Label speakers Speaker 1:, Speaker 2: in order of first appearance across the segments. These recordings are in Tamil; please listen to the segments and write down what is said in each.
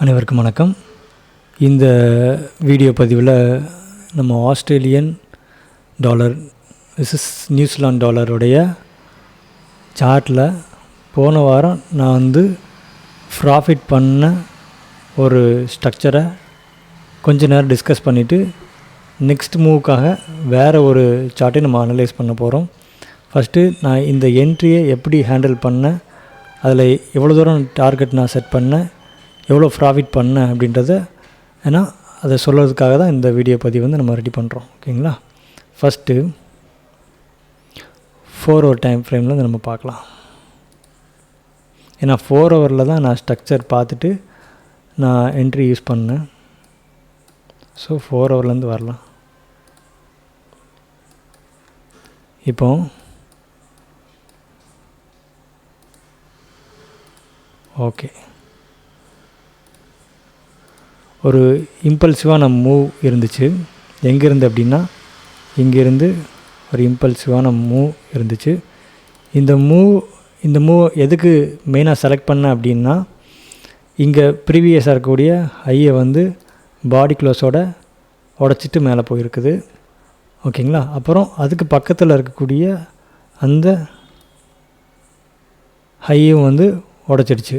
Speaker 1: அனைவருக்கும் வணக்கம். இந்த வீடியோ பதிவில் நம்ம ஆஸ்திரேலியன் டாலர் விசஸ் நியூசிலாந்து டாலருடைய சார்ட்டில் போன வாரம் நான் ப்ராஃபிட் பண்ண ஒரு ஸ்ட்ரக்சரை கொஞ்ச நேரம் டிஸ்கஸ் பண்ணிவிட்டு நெக்ஸ்ட் மூவுக்காக வேறு ஒரு சார்ட்டை நம்ம அனலைஸ் பண்ண போகிறோம். ஃபஸ்ட்டு நான் இந்த என்ட்ரியை எப்படி ஹேண்டில் பண்ணேன், அதில் எவ்வளோ தூரம் டார்கெட் நான் செட் பண்ணேன், எவ்வளோ ப்ராஃபிட் பண்ணேன் அப்படின்றத ஏன்னா அதை சொல்கிறதுக்காக தான் இந்த வீடியோ பதிவு நம்ம ரெடி பண்ணுறோம். ஓகேங்களா? ஃபஸ்ட்டு 4 ஹவர் டைம் ஃப்ரேமில் நம்ம பார்க்கலாம். ஏன்னா 4 ஹவரில் தான் நான் ஸ்ட்ரக்சர் பார்த்துட்டு நான் என்ட்ரி யூஸ் பண்ணேன். ஸோ 4 ஹவர்லேருந்து வரலாம். இப்போ ஓகே, ஒரு இம்பல்சிவான மூவ் இருந்துச்சு. எங்கேருந்து அப்படின்னா இங்கேருந்து ஒரு இம்பல்சிவான மூவ் இருந்துச்சு. இந்த மூவ் எதுக்கு மெயினாக செலக்ட் பண்ணேன் அப்படின்னா, இங்கே ப்ரீவியஸாக இருக்கக்கூடிய ஹையை பாடி க்ளோஸோட உடச்சிட்டு மேலே போயிருக்குது. ஓகேங்களா? அப்புறம் அதுக்கு பக்கத்தில் இருக்கக்கூடிய அந்த ஹையும் உடச்சிடுச்சு.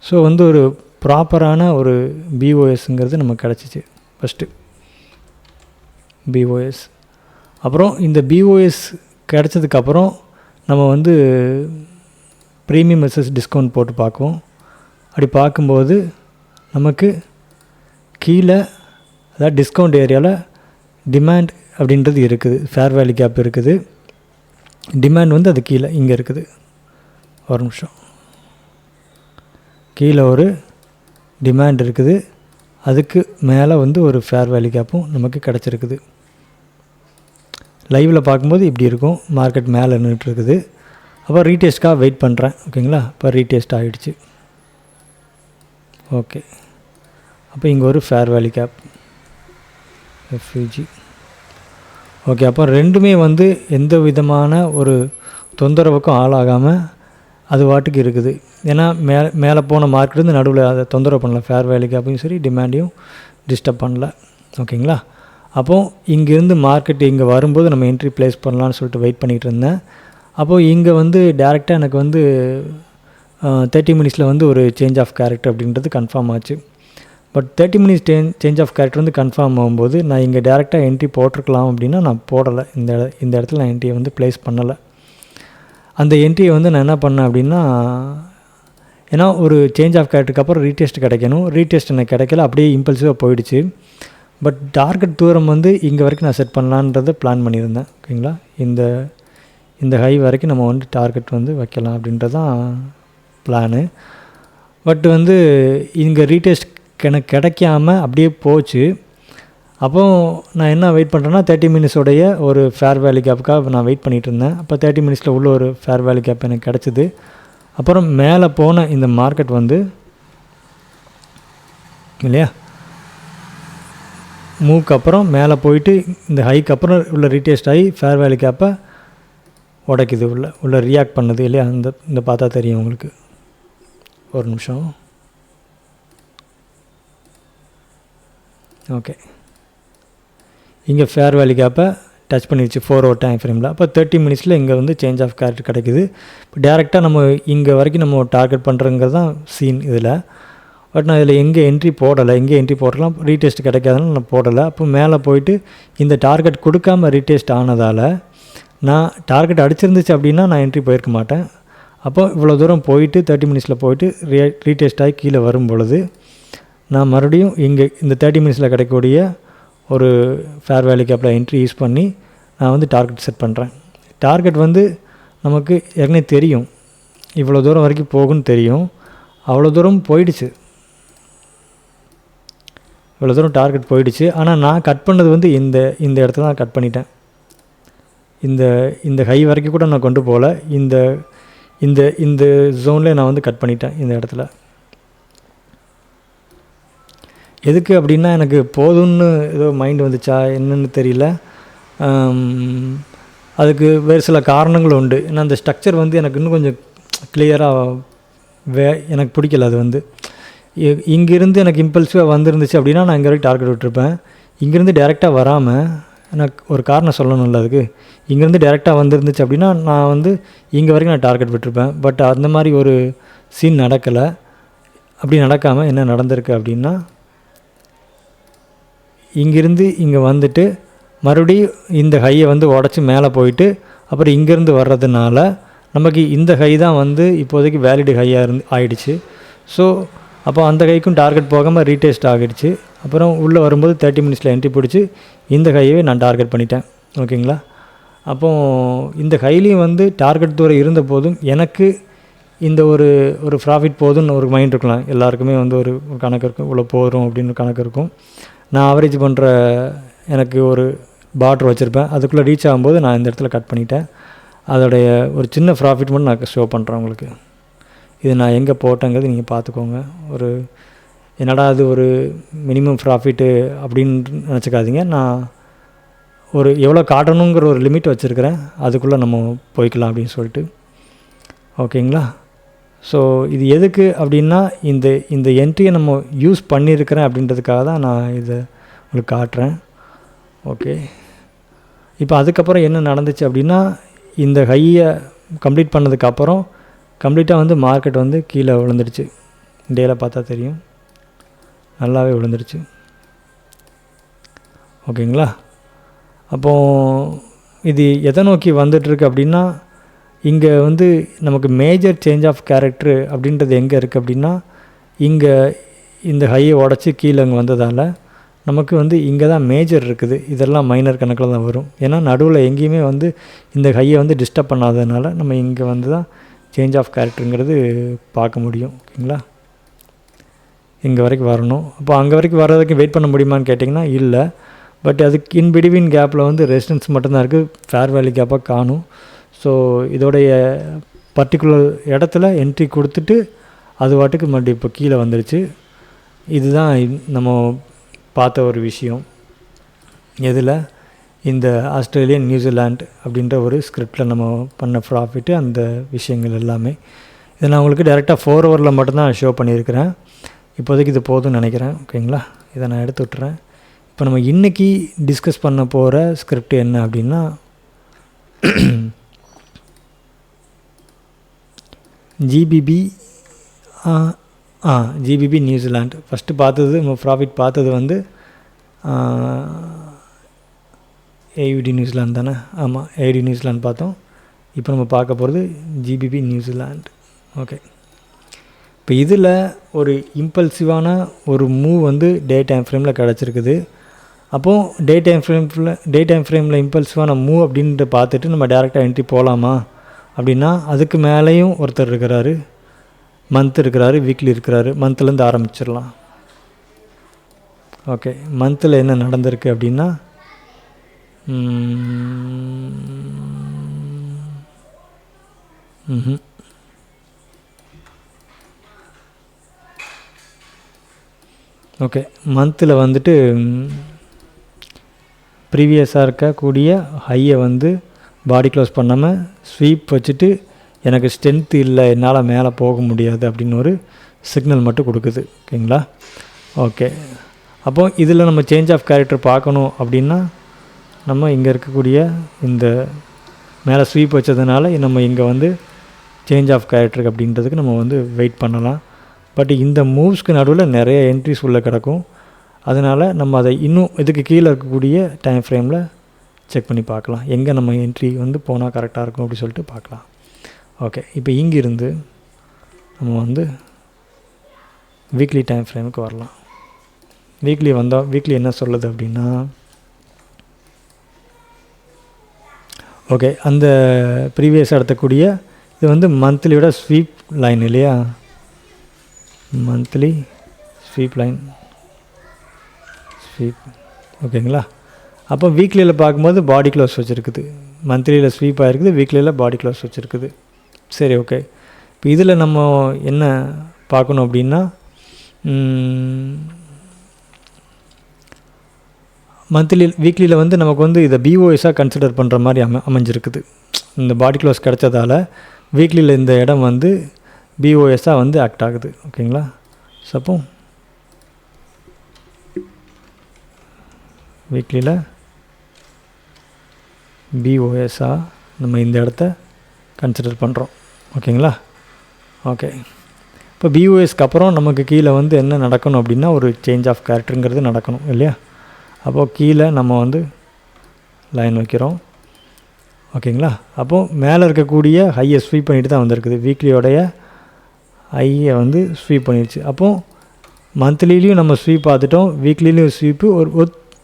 Speaker 1: ஸோ ஒரு ப்ராப்பரான ஒரு பிஓஎஸ்ங்கிறது நமக்கு கிடச்சிச்சு. First POS. அப்புறம் இந்த பிஓஎஸ் கிடச்சதுக்கப்புறம் நம்ம ப்ரீமியம் வெர்சஸ் டிஸ்கவுண்ட் போட்டு பார்க்குவோம். அப்படி பார்க்கும்போது நமக்கு கீழே, அதாவது டிஸ்கவுண்ட் ஏரியாவில் டிமாண்ட் அப்படின்றது இருக்குது, ஃபேர் வேல்யூ கேப் இருக்குது. டிமாண்ட் அது கீழே இங்கே இருக்குது. ஒரு நிமிஷம், கீழே ஒரு டிமாண்ட் இருக்குது, அதுக்கு மேலே ஒரு ஃபேர் வேல்யூ கேப்பும் நமக்கு கிடச்சிருக்குது. லைவில் பார்க்கும்போது இப்படி இருக்கும், மார்க்கெட் மேலே நின்றுட்டு இருக்குது. அப்போ ரீடெஸ்ட்காக வெயிட் பண்ணுறேன். ஓகேங்களா? இப்போ ரீடெஸ்ட் ஆகிடுச்சு. ஓகே, அப்போ இங்கே ஒரு ஃபேர் வேல்யூ கேப் எஃப்யூஜி. ஓகே, அப்போ ரெண்டுமே எந்த விதமான ஒரு தொந்தரவுக்கும் ஆளாகாமல் அது வாட்டுக்கு இருக்குது. ஏன்னா மேலே போன மார்க்கெட் நடுவில் அதை தொந்தரவு பண்ணல, ஃபேர் வேல்யூ கேப்பையும் சரி டிமாண்டையும் டிஸ்டர்ப் பண்ணல. ஓகேங்களா? அப்போது இங்கேருந்து மார்க்கெட் இங்கே வரும்போது நம்ம என்ட்ரி ப்ளேஸ் பண்ணலான்னு சொல்லிட்டு வெயிட் பண்ணிகிட்டு இருந்தேன். அப்போது இங்கே டேரெக்டாக எனக்கு 30 மினிட்ஸில் ஒரு சேஞ்ச் ஆஃப் கேரக்டர் அப்படின்றது கன்ஃபார்ம் ஆச்சு. But 30 minutes change of character confirm ஆகும்போது நான் இங்கே டேரெக்டாக என்ட்ரி போட்டிருக்கலாம் அப்படின்னா நான் போடலை. இந்த இடத்துல நான் என்ட்ரியை ப்ளேஸ் பண்ணலை. அந்த என்ட்ரியை நான் என்ன பண்ணேன் அப்படின்னா, ஏன்னா ஒரு சேஞ்ச் ஆஃப் கேரக்டருக்கு அப்புறம் ரீடெஸ்ட் கிடைக்கணும். ரீடெஸ்ட் எனக்கு கிடைக்கல, அப்படியே இம்பல்சிவாக போயிடுச்சு. பட் டார்கெட் தூரம் இங்கே வரைக்கும் நான் செட் பண்ணலான்றதை பிளான் பண்ணியிருந்தேன். ஓகேங்களா? இந்த ஹை வரைக்கும் நம்ம டார்கெட் வைக்கலாம் அப்படின்றதான் பிளானு. பட் இங்கே ரீடெஸ்ட் எனக்கு கிடைக்காம அப்படியே போச்சு. அப்போது நான் என்ன வெயிட் பண்ணுறேன்னா, 30 மினிட்ஸோடைய ஒரு ஃபேர் வேல்யூ கேப்புக்காக நான் வெயிட் பண்ணிகிட்டு இருந்தேன். அப்போ 30 மினிட்ஸில் உள்ள ஒரு ஃபேர் வேல்யூ கேப் எனக்கு கிடச்சிது. அப்புறம் மேலே போன இந்த மார்க்கெட் இல்லையா, மூவுக்கு அப்புறம் மேலே போயிட்டு இந்த ஹைக்கு அப்புறம் உள்ள ரீடெஸ்ட் ஆகி ஃபேர் வேல்யூ கேப்பை உடைக்குது, உள்ள ரியாக்ட் பண்ணுது இல்லையா. இந்த பார்த்தா தெரியும் உங்களுக்கு. ஒரு நிமிஷம். ஓகே, இங்கே ஃபேர் வேல்யூ கேப்பை டச் பண்ணிடுச்சு 4 ஹவர் டைம் ஃப்ரேமில். அப்போ 30 மினிட்ஸில் இங்கே சேஞ்ச் ஆஃப் கேரக்டர் கிடைக்குது. இப்போ டேரெக்டாக நம்ம இங்கே வரைக்கும் நம்ம டார்கெட் பண்ணுறங்கிறது தான் சீன் இதில். பட் நான் இதில் எங்கே என்ட்ரி போடலை. எங்கே என்ட்ரி போடலாம், ரீடெஸ்ட் கிடைக்காதுன்னு நான் போடலை. அப்போ மேலே போயிட்டு இந்த டார்கெட் கொடுக்காமல் ரீடெஸ்ட் ஆனதால், நான் டார்கெட் அடிச்சிருந்துச்சு அப்படின்னா நான் என்ட்ரி போயிருக்க மாட்டேன். அப்போ இவ்வளோ தூரம் போயிட்டு 30 மினிட்ஸில் போயிட்டு ரீடெஸ்ட் ஆகி கீழே வரும் பொழுது நான் மறுபடியும் இங்கே இந்த 30 மினிட்ஸில் கிடைக்கக்கூடிய ஒரு ஃபேர் வேல்யூ கேப்பில் என்ட்ரி யூஸ் பண்ணி நான் டார்கெட் செட் பண்ணுறேன். டார்கெட் நமக்கு ஏற்கனவே தெரியும், இவ்வளோ தூரம் வரைக்கும் போகும்னு தெரியும். அவ்வளோ தூரம் போயிடுச்சு, இவ்வளோ தூரம் டார்கெட் போயிடுச்சு. ஆனால் நான் கட் பண்ணது இந்த இடத்துல தான் கட் பண்ணிட்டேன். இந்த ஹை வரைக்கும் கூட நான் கொண்டு போகல. இந்த ஜோன்லேயே நான் கட் பண்ணிட்டேன் இந்த இடத்துல. எதுக்கு அப்படின்னா, எனக்கு போதும்னு ஏதோ மைண்ட் வந்துச்சா என்னன்னு தெரியல. அதுக்கு வேறு சில காரணங்கள் உண்டு. ஏன்னா அந்த ஸ்ட்ரக்சர் எனக்கு இன்னும் கொஞ்சம் கிளியராக எனக்கு பிடிக்கல. அது இங்கேருந்து எனக்கு இம்பல்சிவாக வந்துருந்துச்சு அப்படின்னா நான் இங்கே வரைக்கும் டார்கெட் விட்டுருப்பேன். இங்கேருந்து டேரெக்டாக வராமல் எனக்கு ஒரு காரணம் சொல்லணும்ல அதுக்கு. இங்கேருந்து டேரெக்டாக வந்துருந்துச்சு அப்படின்னா நான் வந்து இங்கே வரைக்கும் நான் டார்கெட் விட்டுருப்பேன். பட் அந்த மாதிரி ஒரு சீன் நடக்கலை. அப்படி நடக்காமல் என்ன நடந்திருக்கு அப்படின்னா, இங்கேருந்து இங்கே வந்துட்டு மறுபடியும் இந்த ஹையை வந்து உடச்சி மேலே போயிட்டு அப்புறம் இங்கேருந்து வர்றதுனால நமக்கு இந்த ஹை தான் வந்து இப்போதைக்கு வேலிடு ஹையாக ஆகிடுச்சு. ஸோ அப்போ அந்த ஹைக்கும் டார்கெட் போகாமல் ரீடெஸ்ட் ஆகிடுச்சு. அப்புறம் உள்ளே வரும்போது 30 மினிட்ஸில் என்ட்ரி பிடிச்சி இந்த ஹையவே நான் டார்கெட் பண்ணிட்டேன். ஓகேங்களா? அப்போது இந்த ஹைலையும் வந்து டார்கெட் தூரம் இருந்த போதும் எனக்கு இந்த ஒரு ப்ராஃபிட் போதும்னு ஒரு மைண்ட் இருக்கலாம். எல்லாருக்குமே வந்து ஒரு கணக்கு இருக்கும், இவ்வளோ போகிறோம் அப்படின்னு கணக்கு இருக்கும். நான் ஆவரேஜ் பண்ணுற எனக்கு ஒரு பார்டர் வச்சுருப்பேன். அதுக்குள்ளே ரீச் ஆகும்போது நான் இந்த இடத்துல கட் பண்ணிட்டேன். அதோடைய ஒரு சின்ன ப்ராஃபிட் மட்டும் நான் ஷோ பண்ணுறேன் உங்களுக்கு. இது நான் எங்கே போட்டேங்கிறது நீங்கள் பார்த்துக்கோங்க. என்னடா அது ஒரு மினிமம் ப்ராஃபிட்டு அப்படின்னு நினச்சிக்காதீங்க. நான் ஒரு எவ்வளோ காட்டணுங்கிற ஒரு லிமிட் வச்சுருக்கிறேன். அதுக்குள்ளே நம்ம போய்க்கலாம் அப்படின்னு சொல்லிட்டு. ஓகேங்களா? ஸோ இது எதுக்கு அப்படின்னா இந்த என்ட்ரியை நம்ம யூஸ் பண்ணியிருக்கிறேன் அப்படின்றதுக்காக தான் நான் இதை உங்களுக்கு காட்டுறேன். ஓகே, இப்போ அதுக்கப்புறம் என்ன நடந்துச்சு அப்படின்னா, இந்த ஹையை கம்ப்ளீட் பண்ணதுக்கப்புறம் கம்ப்ளீட்டாக வந்து மார்க்கெட் வந்து கீழே விழுந்துடுச்சு. டேயில் பார்த்தா தெரியும், நல்லாவே விழுந்துடுச்சு. ஓகேங்களா? அப்போது இது எதை நோக்கி வந்துட்டுருக்கு அப்படின்னா, இங்கே வந்து நமக்கு மேஜர் சேஞ்ச் ஆஃப் கேரக்டரு அப்படின்றது எங்கே இருக்குது அப்படின்னா, இங்கே இந்த ஹையை உடச்சி கீழே அங்கே வந்ததால் நமக்கு வந்து இங்கே தான் மேஜர் இருக்குது. இதெல்லாம் மைனர் கணக்கில் தான் வரும். ஏன்னா நடுவில் எங்கேயுமே வந்து இந்த ஹையை வந்து டிஸ்டர்ப் பண்ணாததுனால நம்ம இங்கே வந்து தான் சேஞ்ச் ஆஃப் கேரக்டருங்கிறது பார்க்க முடியும். ஓகேங்களா? இங்கே வரைக்கும் வரணும். அப்போ அங்கே வரைக்கும் வர்றதுக்கு வெயிட் பண்ண முடியுமான்னு கேட்டிங்கன்னா இல்லை. பட் அதுக்கு இன் பிட்வீன் கேப்பில் வந்து ரெசிஸ்டன்ஸ் மட்டும்தான் இருக்குது, ஃபேர் வேல்யூ கேப்பாக காணும். ஸோ இதோடைய பர்டிகுலர் இடத்துல என்ட்ரி கொடுத்துட்டு அது வாட்டுக்கு மறுபடியும் இப்போ கீழே வந்துடுச்சு. இதுதான் நம்ம பார்த்த ஒரு விஷயம். எதில்? இந்த ஆஸ்திரேலியன் நியூசிலாண்ட் அப்படின்ற ஒரு ஸ்கிரிப்டில் நம்ம பண்ண ப்ராஃபிட்டு, அந்த விஷயங்கள் எல்லாமே. இதை நான் உங்களுக்கு டேரெக்டாக 4 ஹவரில் மட்டும்தான் ஷோ பண்ணியிருக்கிறேன். இப்போதைக்கு இது போதும்னு நினைக்கிறேன். ஓகேங்களா? இதை நான் எடுத்து விட்டுறேன். இப்போ நம்ம இன்றைக்கி டிஸ்கஸ் பண்ண போகிற ஸ்கிரிப்ட் என்ன அப்படின்னா, ஜிபிபி நியூசிலாண்ட். ஃபஸ்ட்டு பார்த்தது நம்ம ப்ராஃபிட் பார்த்தது வந்து ஏயுடி நியூசிலாண்ட் தானே? ஆமாம், ஏயுடி நியூசிலாண்ட் பார்த்தோம். இப்போ நம்ம பார்க்க போகிறது ஜிபிபி நியூசிலாண்ட். ஓகே, இப்போ இதில் ஒரு இம்பல்சிவான ஒரு மூவ் வந்து டே டைம் ஃப்ரேமில் கிடச்சிருக்குது. அப்போது டே டைம் ஃப்ரேமில் இம்பல்சிவான மூவ் அப்படின்ட்டு பார்த்துட்டு நம்ம டேரெக்டாக என்ட்ரி போகலாமா அப்படின்னா, அதுக்கு மேலேயும் ஒருத்தர் இருக்கிறாரு, மந்த் இருக்கிறாரு, வீக்லி இருக்கிறாரு. மந்த்லேருந்து ஆரம்பிச்சிடலாம். ஓகே, மந்தில் என்ன நடந்திருக்கு அப்படின்னா, ஓகே, மந்தில் வந்துட்டு ப்ரீவியஸாக இருக்கக்கூடிய ஹையை வந்து பாடி க்ளோஸ் பண்ணாமல் ஸ்வீப் வச்சுட்டு எனக்கு ஸ்ட்ரென்த் இல்லை, என்னால் மேலே போக முடியாது அப்படின்னு ஒரு சிக்னல் மட்டும் கொடுக்குது. ஓகேங்களா? ஓகே, அப்போது இதில் நம்ம சேஞ்ச் ஆஃப் கேரக்டர் பார்க்கணும் அப்படின்னா நம்ம இங்கே இருக்கக்கூடிய இந்த மேலே ஸ்வீப் வச்சதுனால நம்ம இங்கே வந்து சேஞ்ச் ஆஃப் கேரக்டர் அப்படின்றதுக்கு நம்ம வந்து வெயிட் பண்ணலாம். பட் இந்த மூவ்ஸ்க்கு நடுவில் நிறைய என்ட்ரிஸ் உள்ளே கிடக்கும். அதனால் நம்ம அதை இன்னும் இதுக்கு கீழே இருக்கக்கூடிய டைம் ஃப்ரேமில் செக் பண்ணி பார்க்கலாம், எங்கே நம்ம என்ட்ரி வந்து போனால் கரெக்டாக இருக்கும் அப்படி சொல்லிட்டு பார்க்கலாம். ஓகே, இப்போ இங்கிருந்து நம்ம வந்து வீக்லி டைம் ஃப்ரேமுக்கு வரலாம். வீக்லி வந்தால் வீக்லி என்ன சொல்லுது அப்படின்னா, ஓகே, அந்த ப்ரீவியஸ் எடுத்தக்கூடிய இது வந்து மந்த்லியோட ஸ்வீப் லைன் இல்லையா? Monthly sweep line, sweep. ஓகேங்களா? அப்போ வீக்லியில் பார்க்கும்போது பாடி க்ளோஸ் வச்சுருக்குது, மந்த்லியில் ஸ்வீப் ஆகிருக்குது, வீக்லியில் பாடி க்ளோஸ் வச்சுருக்குது. சரி, ஓகே. இப்போ இதில் நம்ம என்ன பார்க்கணும் அப்படின்னா, வீக்லியில் வந்து நமக்கு வந்து இதை பிஓஎஸாக கன்சிடர் பண்ணுற மாதிரி அமைஞ்சிருக்குது. இந்த பாடி க்ளோஸ் கிடச்சதால வீக்லியில் இந்த இடம் வந்து பிஓஎஸாக வந்து ஆக்ட் ஆகுது. ஓகேங்களா? அப்போ வீக்லியில் பிஓஎஸ்ஸாக நம்ம இந்த இடத்த கன்சிடர் பண்ணுறோம். ஓகேங்களா? ஓகே. இப்போ பிஓஎஸ்க்கு அப்புறம் நமக்கு கீழே வந்து என்ன நடக்கணும் அப்படின்னா ஒரு சேஞ்ச் ஆஃப் கேரக்டருங்கிறது நடக்கணும் இல்லையா? அப்போது கீழே நம்ம வந்து லைன் வைக்கிறோம். ஓகேங்களா? அப்போது மேலே இருக்கக்கூடிய ஹையை ஸ்வீப் பண்ணிட்டு தான் வந்திருக்குது. வீக்லியோடைய ஹையை வந்து ஸ்வீப் பண்ணிடுச்சு. அப்போது மந்த்லிலையும் நம்ம ஸ்வீப் பார்த்துட்டோம், வீக்லிலையும் ஸ்வீப்பு.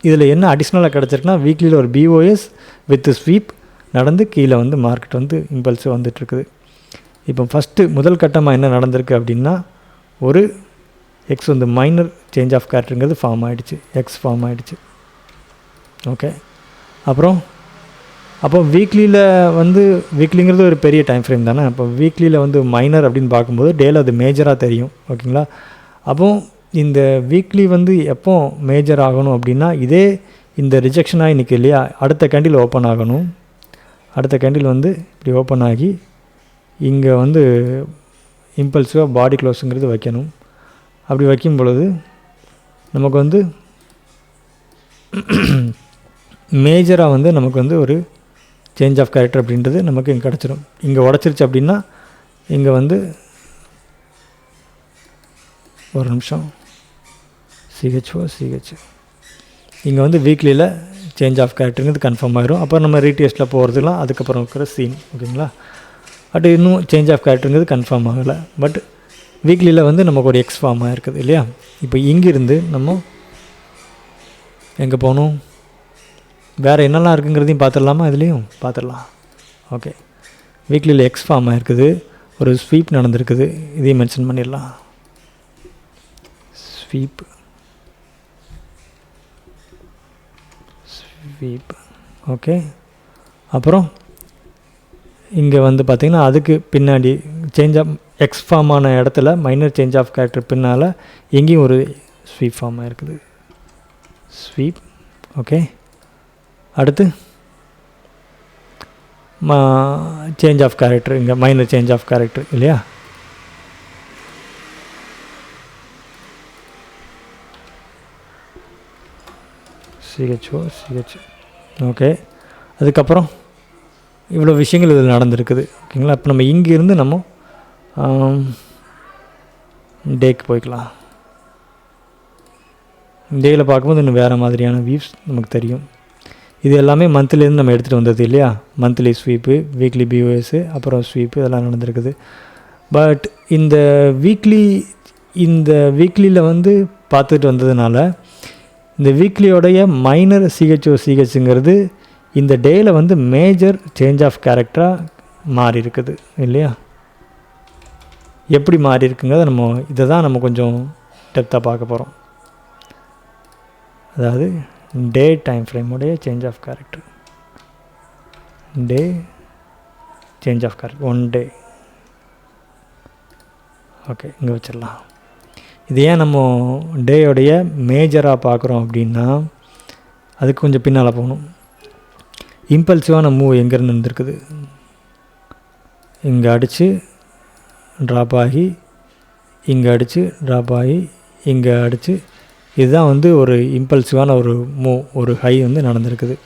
Speaker 1: இதில் என்ன அடிஷ்னலாக கிடச்சிருக்குன்னா வீக்லியில் ஒரு பிஓஎஸ் வித் ஸ்வீப் நடந்து கீழே வந்து மார்க்கெட் வந்து இம்பல்ஸ் வந்துட்டுருக்குது. இப்போ ஃபஸ்ட்டு முதல் கட்டமாக என்ன நடந்திருக்கு அப்படின்னா ஒரு எக்ஸ் வந்து மைனர் சேஞ்ச் ஆஃப் கேரக்டருங்கிறது ஃபார்ம் ஆகிடுச்சு, எக்ஸ் ஃபார்ம் ஆகிடுச்சு. ஓகே. அப்போ வீக்லியில் வந்து வீக்லிங்கிறது ஒரு பெரிய டைம் ஃப்ரேம் தானே. அப்போ வீக்லியில் வந்து மைனர் அப்படின்னு பார்க்கும்போது டேயில் அது மேஜராக தெரியும். ஓகேங்களா? அப்போது இந்த வீக்லி வந்து எப்போ மேஜர் ஆகணும் அப்படின்னா இதே இந்த ரிஜெக்ஷனாக இன்றைக்கி இல்லையா, அடுத்த கேண்டில் ஓப்பன் ஆகணும். அடுத்த கேண்டில் வந்து இப்படி ஓப்பன் ஆகி இங்கே வந்து இம்பல்சிவாக பாடி க்ளோஸுங்கிறது வைக்கணும். அப்படி வைக்கும் பொழுது நமக்கு வந்து மேஜராக வந்து நமக்கு வந்து ஒரு சேஞ்ச் ஆஃப் கேரக்டர் அப்படின்றது நமக்கு இங்கே கிடச்சிடும். இங்கே உடச்சிருச்சு அப்படின்னா இங்கே வந்து ஒரு நிமிஷம் சிஹெச் இங்கே வந்து வீக்லியில் சேஞ்ச் ஆஃப் கேரக்டருங்கிறது கன்ஃபார்ம் ஆகிரும். அப்புறம் நம்ம ரீடெஸ்ட்டில் போகிறதுலாம் அதுக்கப்புறம் இருக்கிற சீன். ஓகேங்களா? பட் இன்னும் சேஞ்ச் ஆஃப் கேரக்டருங்கிறது கன்ஃபார்ம் ஆகலை. பட் வீக்லியில் வந்து நமக்கு ஒரு எக்ஸ் ஃபார்ம் ஆகிருக்குது இல்லையா? இப்போ இங்கிருந்து நம்ம எங்கே போகணும், வேறு என்னெல்லாம் இருக்குங்கிறதையும் பார்த்துடலாமா? இதுலேயும் பார்த்துடலாம். ஓகே. வீக்லியில் எக்ஸ் ஃபார்ம் ஆகிருக்குது, ஒரு ஸ்வீப் நடந்திருக்குது, இதையும் மென்ஷன் பண்ணிடலாம். Sweep okay. அப்புறம் இங்கே வந்து பார்த்திங்கன்னா அதுக்கு பின்னாடி சேஞ்ச் ஆஃப் எக்ஸ் ஃபார்ம் ஆன இடத்துல மைனர் சேஞ்ச் ஆஃப் கேரக்டர் பின்னால் எங்கேயும் ஒரு ஸ்வீப் ஃபார்ம் ஆகிருக்குது. ஸ்வீப். ஓகே. அடுத்து சேஞ்ச் ஆஃப் கேரக்டர், இங்கே மைனர் சேஞ்ச் ஆஃப் கேரக்டர் இல்லையா? சிஹெச். ஓகே. அதுக்கப்புறம் இவ்வளோ விஷயங்கள் இதில் நடந்திருக்குது. ஓகேங்களா? இப்போ நம்ம இங்கேருந்து நம்ம டேக்கு போய்க்கலாம். டேயில் பார்க்கும்போது இன்னும் வேறு மாதிரியான வியூஸ் நமக்கு தெரியும். இது எல்லாமே மந்த்லிலேருந்து நம்ம எடுத்துகிட்டு வந்தது இல்லையா? மந்த்லி ஸ்வீப்பு, வீக்லி பிஓஎஸ்ஸு, அப்புறம் ஸ்வீப்பு இதெல்லாம் நடந்திருக்குது. பட் இந்த வீக்லியில் வந்து பார்த்துட்டு வந்ததுனால இந்த வீக்லியோடைய மைனர் சிஹெச்சுங்கிறது இந்த டேயில் வந்து மேஜர் சேஞ்ச் ஆஃப் கேரக்டராக மாறி இருக்குது இல்லையா? எப்படி மாறி இருக்குங்கிறத இதை தான் நம்ம கொஞ்சம் டெப்த்தாக பார்க்க போகிறோம். அதாவது டே டைம் ஃப்ரேமுடைய change of character, day change of character, 1 day. Okay, இங்கே வச்சிடலாம். இது ஏன் நம்ம டேயோடைய மேஜராக பார்க்குறோம் அப்படின்னா அதுக்கு கொஞ்சம் பின்னால் போகணும். இம்பல்சிவான மூவ் எங்கேருந்து இருந்திருக்குது, இங்கே அடித்து ட்ராப் ஆகி, இங்கே அடித்து ட்ராப் ஆகி, இங்கே அடித்து, இதுதான் வந்து ஒரு இம்பல்சிவான ஒரு மூவ், ஒரு ஹை வந்து நடந்திருக்குது.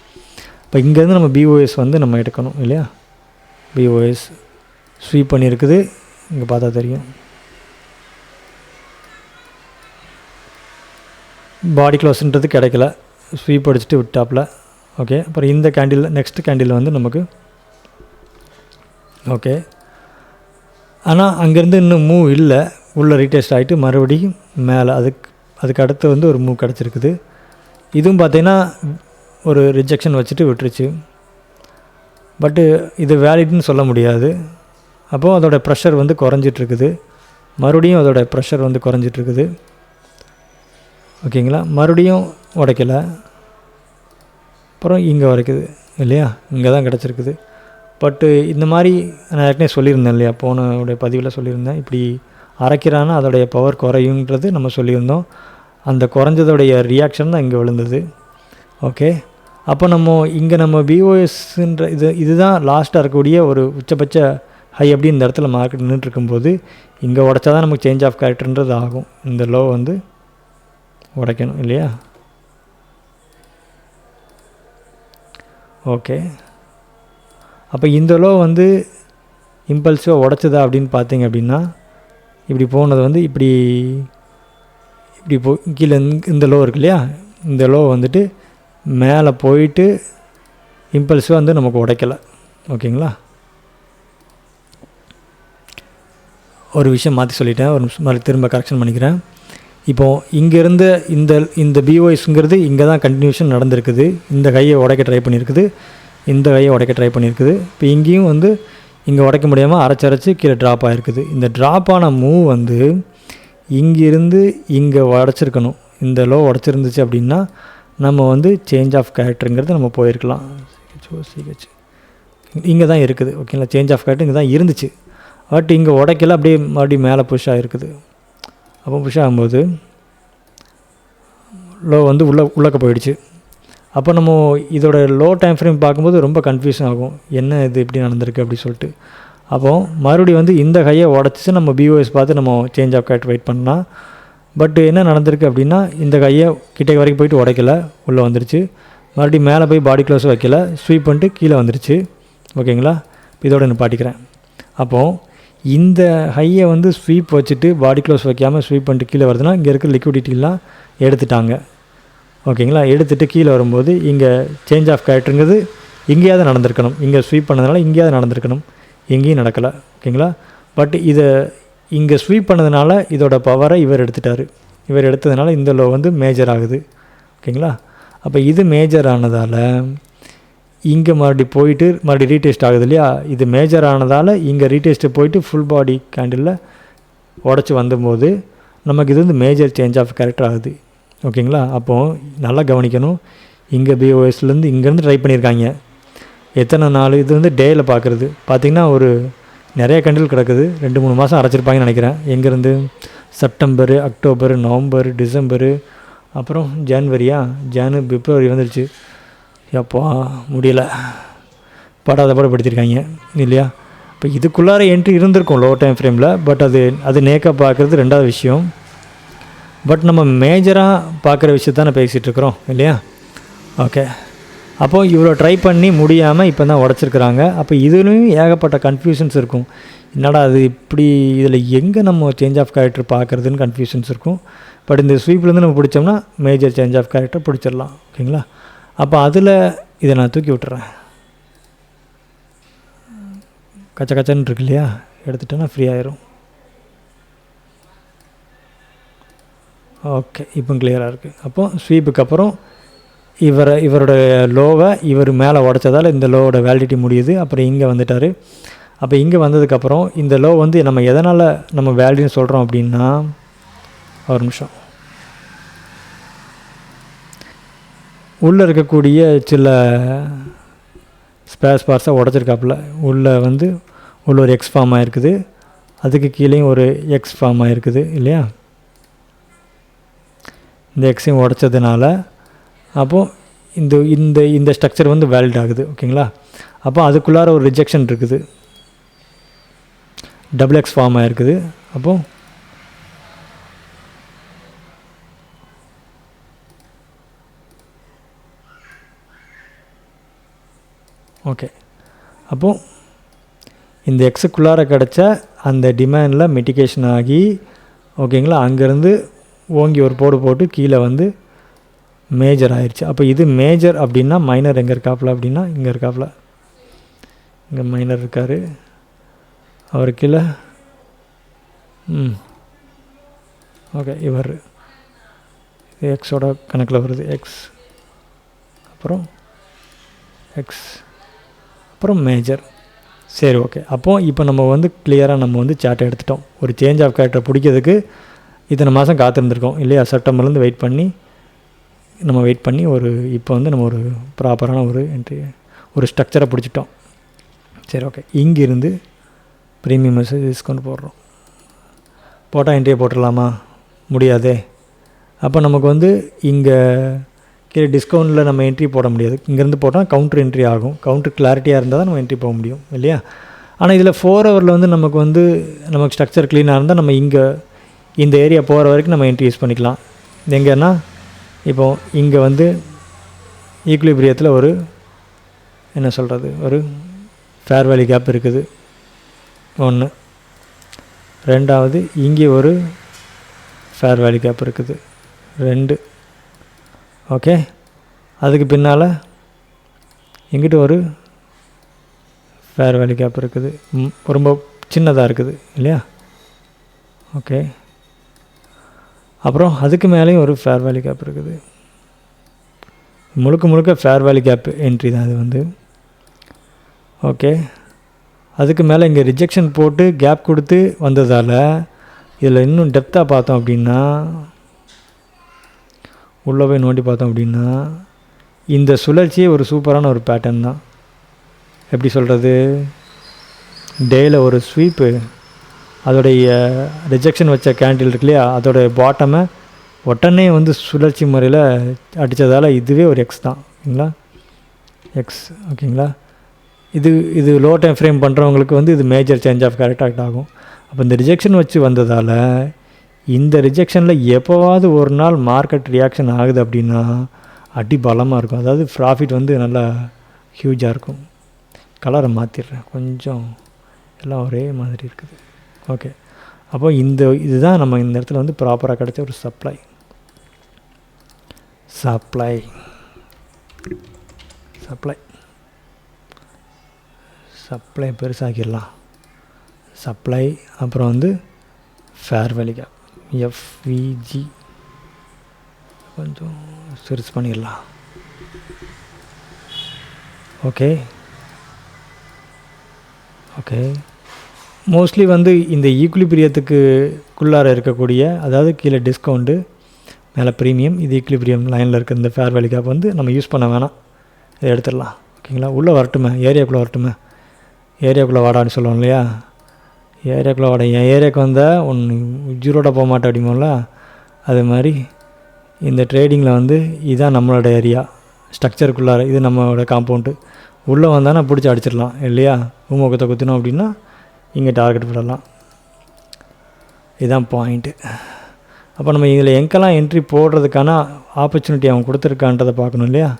Speaker 1: இப்போ இங்கேருந்து நம்ம பிஓஎஸ் வந்து நம்ம எடுக்கணும் இல்லையா? பிஓஎஸ் ஸ்வீப் பண்ணியிருக்குது, இங்கே பார்த்தா தெரியும். பாடி க்ளோஸ்ன்றது கிடைக்கல, ஸ்வீப் அடிச்சுட்டு விட்டாப்பில். ஓகே, அப்புறம் இந்த கேண்டில், நெக்ஸ்ட் கேண்டில் வந்து நமக்கு ஓகே. ஆனால் அங்கேருந்து இன்னும் மூவ் இல்லை, உள்ளே ரீடெஸ்ட் ஆகிட்டு மறுபடியும் மேலே அதுக்கு அடுத்து வந்து ஒரு மூவ் கிடச்சிருக்குது. இதுவும் பார்த்திங்கன்னா ஒரு ரிஜெக்ஷன் வச்சுட்டு விட்டுருச்சு. பட்டு இது வேலிட்னு சொல்ல முடியாது. அப்போது அதோடய ப்ரெஷர் வந்து குறைஞ்சிட்ருக்குது, மறுபடியும் அதோடய ப்ரெஷர் வந்து குறைஞ்சிட்ருக்குது. ஓகேங்களா? மறுபடியும் உடைக்கலை, அப்புறம் இங்கே உடைக்குது இல்லையா? இங்கே தான் கிடச்சிருக்குது. பட்டு இந்த மாதிரி நான் ஏற்கனவே சொல்லியிருந்தேன் இல்லையா? போனோடைய பதிவில் சொல்லியிருந்தேன், இப்படி அரைக்கிறான்னா அதோடைய பவர் குறையுன்றது நம்ம சொல்லியிருந்தோம். அந்த குறைஞ்சதோடைய ரியாக்ஷன் தான் இங்கே விழுந்தது. ஓகே, அப்போ நம்ம இங்கே நம்ம பிஓஎஸ்ன்ற இதுதான் லாஸ்ட்டாக இருக்கக்கூடிய ஒரு உச்சபட்ச ஹை எப்படி இந்த இடத்துல மார்க்கெட் நின்றுட்டு இருக்கும்போது இங்கே உடைச்சா தான் நமக்கு சேஞ்ச் ஆஃப் கேரக்டர்ன்றது ஆகும். இந்த லோ வந்து உடைக்கணும் இல்லையா? ஓகே, அப்போ இந்த லோ வந்து இம்பல்சிவாக உடைச்சதா அப்படின்னு பார்த்தீங்க அப்படின்னா, இப்படி போனது வந்து இப்படி கீழே இந்த லோ இருக்கு இல்லையா, இந்த லோ வந்துட்டு மேலே போயிட்டு இம்பல்சிவாக வந்து நமக்கு உடைக்கலை. ஓகேங்களா? ஒரு விஷயம் மாற்றி சொல்லிட்டேன், ஒரு நிமிஷம் திரும்ப கரெக்ஷன் பண்ணிக்கிறேன். இப்போது இங்கேருந்து இந்த பிஓஎஸ்ங்கிறது இங்கே தான் கண்டினியூஷன் நடந்திருக்குது. இந்த கையை உடைக்க ட்ரை பண்ணியிருக்குது, இந்த கையை உடைக்க ட்ரை பண்ணியிருக்குது. இப்போ இங்கேயும் வந்து இங்கே உடைக்க முடியாமல் அரைச்சி கீழே ட்ராப் ஆகிருக்குது. இந்த ட்ராப் ஆன மூவ் வந்து இங்கேருந்து இங்கே உடச்சிருக்கணும். இந்த லோ உடச்சிருந்துச்சு அப்படின்னா நம்ம வந்து சேஞ்ச் ஆஃப் கேரக்டருங்கிறது நம்ம போயிருக்கலாம். இங்கே தான் இருக்குது. ஓகேங்களா? சேஞ்ச் ஆஃப் கேரக்டர் இங்கே தான் இருந்துச்சு, பட் இங்கே உடைக்கல, அப்படியே மறுபடியும் மேலே புஷ் ஆகிருக்குது. அப்போ புஷ் ஆகும்போது லோ வந்து உள்ளக்க போயிடுச்சு. அப்போ நம்ம இதோட லோ டைம் ஃப்ரேம் பார்க்கும்போது ரொம்ப கன்ஃபியூஷன் ஆகும், என்ன இது இப்படி நடந்திருக்கு அப்படி சொல்லிட்டு. அப்போது மறுபடியும் வந்து இந்த கையை உடச்சி நம்ம பிஓஎஸ் பார்த்து நம்ம சேஞ்ச் ஆஃப் கேரக்டர் வெயிட் பண்ணால், பட் என்ன நடந்திருக்கு அப்படின்னா இந்த கையை கிட்டே வரைக்கும் போயிட்டு உடைக்கல, உள்ளே வந்துருச்சு. மறுபடியும் மேலே போய் பாடி க்ளோஸ் வைக்கல, ஸ்வீப் பண்ணிட்டு கீழே வந்துருச்சு. ஓகேங்களா? இதோட நிப்பாட்டிக்கிறேன். அப்போது இந்த ஹையை வந்து ஸ்வீப் வச்சுட்டு பாடி க்ளோஸ் வைக்காமல் ஸ்வீப் பண்ணிட்டு கீழே வருதுன்னா இங்கே இருக்கிற லிக்விடிட்டிலாம் எடுத்துட்டாங்க. ஓகேங்களா? எடுத்துகிட்டு கீழே வரும்போது இங்கே சேஞ்ச் ஆஃப் கேரக்டருங்கிறது இங்கேயாவது நடந்திருக்கணும். இங்கே ஸ்வீப் பண்ணதுனால இங்கேயாவது நடந்திருக்கணும், எங்கேயும் நடக்கலை. ஓகேங்களா? பட் இதை இங்கே ஸ்வீப் பண்ணதுனால இதோட பவரை இவர் எடுத்துட்டார். இவர் எடுத்ததுனால இந்த லோ வந்து மேஜர் ஆகுது. ஓகேங்களா? அப்போ இது மேஜர் ஆனதால் இங்கே மறுபடியும் ரீடெஸ்ட் ஆகுது இல்லையா? இது மேஜர் ஆனதால் இங்கே ரீடெஸ்ட்டு போயிட்டு ஃபுல் பாடி கேண்டிலில் உடச்சி வந்தபோது நமக்கு இது வந்து மேஜர் சேஞ்ச் ஆஃப் கேரக்டர் ஆகுது. ஓகேங்களா? அப்போது நல்லா கவனிக்கணும். இங்கே பிஓஎஸ்லேருந்து இங்கேருந்து ட்ரை பண்ணியிருக்காங்க. எத்தனை நாள் இது வந்து டேயில் பார்க்குறது பார்த்திங்கன்னா ஒரு நிறைய கேண்டில் கிடக்குது. 2-3 மாதம் அரைச்சிருப்பாங்கன்னு நினைக்கிறேன். எங்கேருந்து செப்டம்பரு, அக்டோபரு, நவம்பரு, டிசம்பரு, அப்புறம் பிப்ரவரி வந்துடுச்சு. எப்போ முடியலை, படாத படுத்திருக்காங்க இல்லையா? இப்போ இதுக்குள்ளார என்ட்ரி இருந்திருக்கும் லோ டைம் ஃப்ரேமில், பட் அது நேக்காக பார்க்குறது ரெண்டாவது விஷயம். பட் நம்ம மேஜராக பார்க்குற விஷயத்தான் நான் பேசிகிட்டு இருக்கிறோம் இல்லையா? ஓகே, அப்போது இவ்வளோ ட்ரை பண்ணி முடியாமல் இப்போ தான் உடச்சிருக்கிறாங்க. அப்போ இதுலேயும் ஏகப்பட்ட கன்ஃபியூஷன்ஸ் இருக்கும். என்னடா அது இப்படி, இதில் எங்கே நம்ம சேஞ்ச் ஆஃப் கேரக்டர் பார்க்குறதுன்னு கன்ஃபியூஷன்ஸ் இருக்கும். பட் இந்த ஸ்வீப்லேருந்து நம்ம பிடிச்சோம்னா மேஜர் சேஞ்ச் ஆஃப் கேரக்டர் பிடிச்சிடலாம். ஓகேங்களா? அப்போ அதில் இதை நான் தூக்கி விட்டுறேன். கச்சன்னு இருக்கு இல்லையா, எடுத்துட்டேன்னா ஃப்ரீ ஆயிரும். ஓகே, இப்போ கிளியராக இருக்குது. அப்போது ஸ்வீப்புக்கு அப்புறம் இவரோட லோவை இவர் மேலே உடச்சதால் இந்த லோவோட வேலிடிட்டி முடியுது. அப்புறம் இங்கே வந்துட்டார். அப்போ இங்கே வந்ததுக்கப்புறம் இந்த லோ வந்து நம்ம எதனால் நம்ம வேலிடின்னு சொல்கிறோம் அப்படின்னா, ஒரு நிமிஷம், உள்ளே இருக்கக்கூடிய சில ஸ்பேஸ் பார்ட்ஸாக உடச்சிருக்காப்புல. உள்ள ஒரு எக்ஸ் ஃபார்ம் ஆகிருக்குது, அதுக்கு கீழேயும் ஒரு எக்ஸ் ஃபார்ம் ஆகிருக்குது இல்லையா? இந்த எக்ஸையும் உடச்சதுனால அப்போது இந்த ஸ்ட்ரக்சர் வந்து வேலிட் ஆகுது. ஓகேங்களா? அப்போ அதுக்குள்ளார ஒரு ரிஜெக்ஷன் இருக்குது, டபுள் எக்ஸ் ஃபார்ம் ஆகிருக்குது. அப்போது ஓகே, அப்போது இந்த எக்ஸுக்குள்ளார கிடச்ச அந்த டிமாண்டில் மிட்டிகேஷன் ஆகி, ஓகேங்களா, அங்கேருந்து ஓங்கி ஒரு போட்டு கீழே வந்து மேஜர் ஆயிடுச்சு. அப்போ இது மேஜர் அப்படின்னா மைனர் எங்கே இருக்காப்புல அப்படின்னா இங்கே இருக்காப்புல. இங்கே மைனர் இருக்கார், அவர் கீழே ஓகே, இவர் எக்ஸோட கணக்கில் வருது. எக்ஸ் அப்புறம் எக்ஸ் அப்புறம் மேஜர். சரி, ஓகே. அப்போது இப்போ நம்ம வந்து கிளியராக நம்ம வந்து சார்ட்டை எடுத்துட்டோம். ஒரு சேஞ்ச் ஆஃப் கேரக்டர் பிடிக்கிறதுக்கு இத்தனை மாதம் காத்திருந்துருக்கோம் இல்லையா? செப்டம்பர்லேருந்து வெயிட் பண்ணி இப்போ வந்து நம்ம ஒரு ப்ராப்பரான ஒரு ஸ்ட்ரக்சரை பிடிச்சிட்டோம். சரி, ஓகே. இங்கேருந்து ப்ரீமியம் மெசேஜ் டிஸ்கவுண்ட் போட்டால் என்ட்ரியை போட்டுடலாமா? முடியாதே. அப்போ நமக்கு வந்து இங்கே கீழே டிஸ்கவுண்ட்டில் நம்ம என்ட்ரி போட முடியாது. இங்கேருந்து போட்டால் கவுண்டர் என்ட்ரி ஆகும். கவுண்டர் கிளாரிட்டியாக இருந்தால் தான் நம்ம என்ட்ரி போக முடியும் இல்லையா? ஆனால் இதில் 4 ஹவரில் வந்து நமக்கு ஸ்ட்ரக்சர் க்ளீனாக இருந்தால் நம்ம இங்கே இந்த ஏரியா போகிற வரைக்கும் நம்ம என்ட்ரி யூஸ் பண்ணிக்கலாம். எங்கன்னா இப்போது இங்கே வந்து ஈக்குலிபிரியத்தில் ஒரு ஒரு ஃபேர் வேலி கேப் இருக்குது 1. 2வது இங்கே ஒரு ஃபேர் வேலி கேப் இருக்குது 2. ஓகே, அதுக்கு பின்னால் இங்கிட்ட ஒரு ஃபேர் வேலி கேப் இருக்குது, ரொம்ப சின்னதாக இருக்குது இல்லையா? ஓகே, அப்புறம் அதுக்கு மேலேயும் ஒரு ஃபேர் வேலி கேப் இருக்குது. முழுக்க ஃபேர் வேலி கேப் என்ட்ரி தான் இது வந்து. ஓகே, அதுக்கு மேலே இங்கே ரிஜெக்ஷன் போட்டு கேப் கொடுத்து வந்ததால் இதில் இன்னும் டெப்த்தாக பார்த்தோம் அப்படின்னா, உள்ளே போய் நோண்டி பார்த்தோம் அப்படின்னா, இந்த சுழற்சியே ஒரு சூப்பரான ஒரு பேட்டர்ன் தான். எப்படி சொல்கிறது, டேயில் ஒரு ஸ்வீப்பு, அதோடைய ரிஜெக்ஷன் வச்ச கேண்டில் இருக்கு இல்லையா, அதோடைய பாட்டமை உடனே வந்து சுழற்சி முறையில் அடித்ததால் இதுவே ஒரு எக்ஸ் தான். ஓகேங்களா, எக்ஸ். ஓகேங்களா, இது லோ டைம் ஃப்ரேம் பண்ணுறவங்களுக்கு வந்து இது மேஜர் சேஞ்ச் ஆஃப் கேரக்டர் ஆகும். அப்போ இந்த ரிஜெக்ஷன் வச்சு வந்ததால் இந்த ரிஜெக்ஷனில் எப்போவாவது ஒரு நாள் மார்க்கெட் ரியாக்ஷன் ஆகுது அப்படின்னா அடி பலமாக இருக்கும். அதாவது ப்ராஃபிட் வந்து நல்லா ஹியூஜாக இருக்கும். கலரை மாற்றிடுறேன், கொஞ்சம் எல்லாம் ஒரே மாதிரி இருக்குது. ஓகே, அப்போ இதுதான் நம்ம இந்த இடத்துல வந்து ப்ராப்பராக கிடைச்ச ஒரு சப்ளை பெருசாக்கிடலாம். சப்ளை அப்புறம் வந்து ஃபேர் வேலி கேப் எஃப்விஜி கொஞ்சம் சிரிச்சு பண்ணிடலாம். ஓகே, மோஸ்ட்லி வந்து இந்த ஈக்குலிபிரியத்துக்குள்ளார இருக்கக்கூடிய, அதாவது கீழே டிஸ்கவுண்ட்டு மேலே ப்ரீமியம், இது ஈக்குலிபிரியம் லைனில் இருக்க இந்த ஃபேர் வேலி கேப் வந்து நம்ம யூஸ் பண்ண வேணாம், இதை எடுத்துடலாம். ஓகேங்களா, உள்ளே வரட்டுமே, ஏரியாக்குள்ளே வாடான்னு சொல்லுவோம் இல்லையா, ஏரியாக்குள்ளே வாட. என் ஏரியாவுக்கு வந்தால் ஒன்று ஜீரோட போக மாட்டேன் அப்படிமோல, அது மாதிரி இந்த ட்ரேடிங்கில் வந்து இதுதான் நம்மளோட ஏரியா, ஸ்ட்ரக்சருக்குள்ளார இது நம்மளோட காம்பவுண்டு. உள்ளே வந்தால் நான் பிடிச்சி அடிச்சிடலாம் இல்லையா, பூமுகத்தை குத்தினோம் அப்படின்னா இங்கே டார்கெட் விடலாம். இதுதான் பாயிண்ட்டு. அப்போ நம்ம இதில் எங்கெல்லாம் என்ட்ரி போடுறதுக்கான ஆப்பர்ச்சுனிட்டி அவன் கொடுத்துருக்கான்றதை பார்க்கணும் இல்லையா.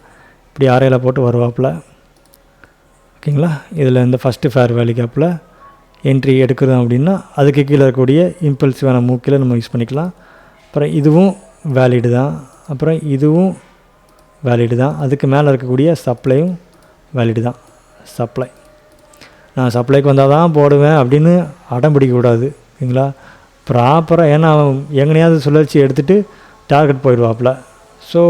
Speaker 1: இப்படி அறையில் போட்டு வருவாப்பில். ஓகேங்களா, இதில் இந்த ஃபஸ்ட்டு ஃபேர் வேலி கேப்பில் என்ட்ரி எடுக்கிறோம் அப்படின்னா அதுக்கு கீழே இருக்கக்கூடிய இம்பல்சிவான மூக்கில் நம்ம யூஸ் பண்ணிக்கலாம். அப்புறம் இதுவும் வேலிடு தான், அப்புறம் இதுவும் வேலிடு தான், அதுக்கு மேலே இருக்கக்கூடிய சப்ளையும் வேலிடு தான். நான் சப்ளைக்கு வந்தால் தான் போடுவேன் அப்படின்னு அடம் பிடிக்கக்கூடாது. ஓகேங்களா, ப்ராப்பராக. ஏன்னா அவன் எங்கனையாவது சுழற்சி எடுத்துகிட்டு டார்கெட் போயிடுவாப்பில். ஸோ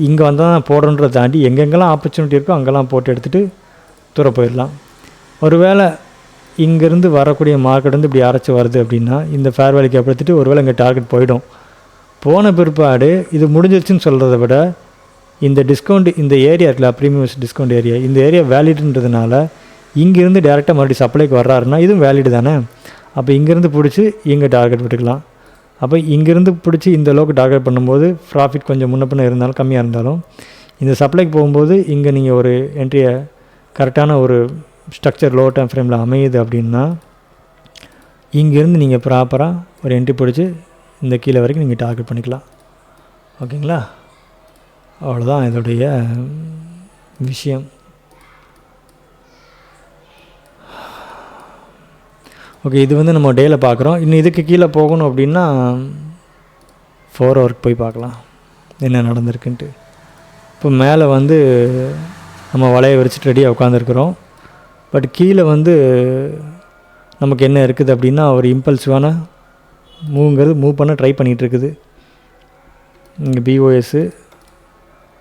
Speaker 1: இங்கே வந்தால் தான் போடுறன்றதை தாண்டி எங்கெங்கெல்லாம் ஆப்பர்ச்சுனிட்டி இருக்கோ அங்கெல்லாம் போட்டு எடுத்துகிட்டு தூர போயிடலாம். ஒருவேளை இங்கேருந்து வரக்கூடிய மார்க்கெட் வந்து இப்படி அரைச்சி வருது அப்படின்னா இந்த ஃபேர் வேலிக்கு எடுத்துகிட்டு ஒருவேளை இங்கே டார்கெட் போயிடும். போன பிற்பாடு இது முடிஞ்சிருச்சுன்னு சொல்கிறத விட இந்த டிஸ்கவுண்ட், இந்த ஏரியா இருக்குல்ல, ப்ரீமியம் டிஸ்கவுண்ட் ஏரியா, இந்த ஏரியா வேலிடுன்றதுனால இங்கேருந்து டேரெக்டாக மறுபடியும் சப்ளைக்கு வர்றாருன்னா இதுவும் வேலிடு தானே. அப்போ இங்கேருந்து பிடிச்சி இங்கே டார்கெட் விட்டுக்கலாம். அப்போ இங்கேருந்து பிடிச்சி இந்த அளவுக்கு டார்கெட் பண்ணும்போது ப்ராஃபிட் கொஞ்சம் முன்ன பின்ன இருந்தாலும் கம்மியாக இருந்தாலும் இந்த சப்ளைக்கு போகும்போது இங்கே நீங்கள் ஒரு என்ட்ரியை கரெக்டான ஒரு ஸ்ட்ரக்சர் லோ டைம் ஃப்ரேமில் அமையுது அப்படின்னா இங்கேருந்து நீங்கள் ப்ராப்பராக ஒரு என்ட்ரி பிடிச்சி இந்த கீழே வரைக்கும் நீங்கள் டார்கெட் பண்ணிக்கலாம். ஓகேங்களா, அவ்வளோதான் இதோடைய விஷயம். ஓகே, இது வந்து நம்ம டேயில் பார்க்குறோம். இன்னும் இதுக்கு கீழே போகணும் அப்படின்னா 4 ஹவருக்கு போய் பார்க்கலாம் என்ன நடந்திருக்குன்ட்டு. இப்போ மேலே வந்து நம்ம வலையை விரிச்சிட்டு ரெடியாக உட்காந்துருக்குறோம். பட் கீழே வந்து நமக்கு என்ன இருக்குது அப்படின்னா ஒரு இம்பல்சிவான மூவ் பண்ண ட்ரை பண்ணிகிட்ருக்குது. இங்கே பிஓஎஸ்ஸு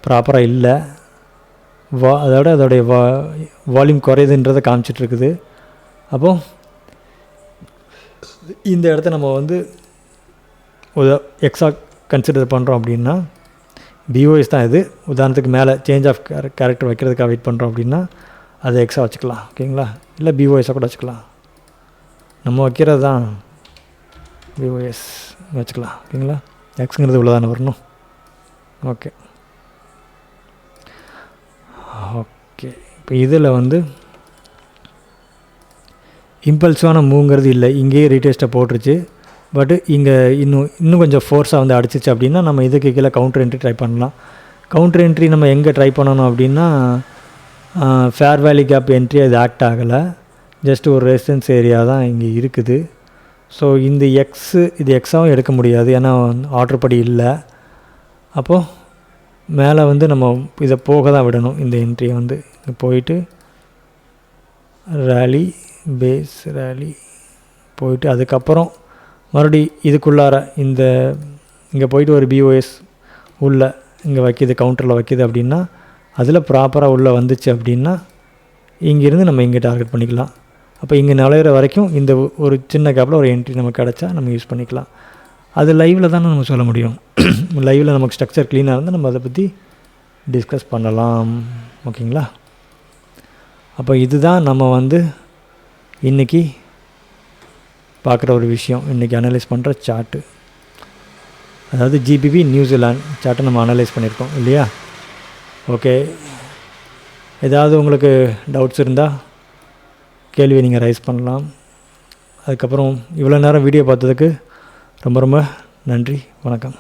Speaker 1: ப்ராப்பராக இல்லை, அதோடைய வால்யூம் குறையுதுன்றதை காமிச்சிட்ருக்குது. அப்போது இந்த இடத்த நம்ம வந்து எக்ஸா கன்சிடர் பண்ணுறோம் அப்படின்னா பிஓஎஸ் தான் இது. உதாரணத்துக்கு மேலே சேஞ்ச் ஆஃப் கேரக்டர் வைக்கிறதுக்காக வெயிட் பண்ணுறோம் அப்படின்னா அதை எக்ஸா வச்சுக்கலாம். ஓகேங்களா, இல்லை பிஓஎஸாக கூட வச்சுக்கலாம். நம்ம வைக்கிறது தான் பிஓஎஸ் வச்சுக்கலாம். ஓகேங்களா, எக்ஸுங்கிறது இவ்வளோ தானே வரணும். ஓகே, இப்போ இதில் வந்து இம்பல்சிவான மூவ்ங்கிறது இல்லை. இங்கேயே ரீடெஸ்ட்டை போட்டுருச்சு. பட்டு இங்கே இன்னும் கொஞ்சம் ஃபோர்ஸாக வந்து அடிச்சிச்சு அப்படின்னா நம்ம இதுக்கு கீழே கவுண்டர் என்ட்ரி ட்ரை பண்ணலாம். கவுண்டர் என்ட்ரி நம்ம எங்கே ட்ரை பண்ணணும் அப்படின்னா ஃபேர் வேலி கேப் என்ட்ரி அது ஆக்ட் ஆகலை. ஜஸ்ட் ஒரு ரெசிஸ்டன்ஸ் ஏரியா தான் இங்கே இருக்குது. ஸோ இந்த இது எக்ஸாகவும் எடுக்க முடியாது, ஏன்னா ஆர்டர் படி இல்லை. அப்போது மேலே வந்து நம்ம இதை போக தான் விடணும். இந்த என்ட்ரியை வந்து இங்கே போயிட்டு ரேலி பேஸ் ரேலி போயிட்டு அதுக்கப்புறம் மறுபடி இதுக்குள்ளார இங்கே போயிட்டு ஒரு பிஓஎஸ் உள்ளே இங்கே வைக்கிது, கவுண்டரில் வைக்கிது அப்படின்னா அதில் ப்ராப்பராக உள்ளே வந்துச்சு அப்படின்னா இங்கேருந்து நம்ம இங்கே டார்கெட் பண்ணிக்கலாம். அப்போ இங்கே நுழையிற வரைக்கும் இந்த ஒரு சின்ன கேப்பில் ஒரு என்ட்ரி நமக்கு கிடச்சா நம்ம யூஸ் பண்ணிக்கலாம். அது லைவில் தானே நம்ம சொல்ல முடியும். லைவில் நமக்கு ஸ்ட்ரக்சர் க்ளீனாக இருந்தால் நம்ம அதை பற்றி டிஸ்கஸ் பண்ணலாம். ஓகேங்களா? அப்போ இதுதான் நம்ம வந்து இன்றைக்கி பார்க்குற ஒரு விஷயம். இன்றைக்கி அனலைஸ் பண்ணுற சார்ட்டு, அதாவது ஜிபிபி நியூசிலாந்து சார்ட்டை நம்ம அனலைஸ் பண்ணியிருக்கோம் இல்லையா? ஓகே, ஏதாவது உங்களுக்கு டவுட்ஸ் இருந்தால் கேள்வியை நீங்கள் ரைஸ் பண்ணலாம். அதுக்கப்புறம் இவ்வளோ நேரம் வீடியோ பார்த்ததுக்கு ரொம்ப ரொம்ப நன்றி. வணக்கம்.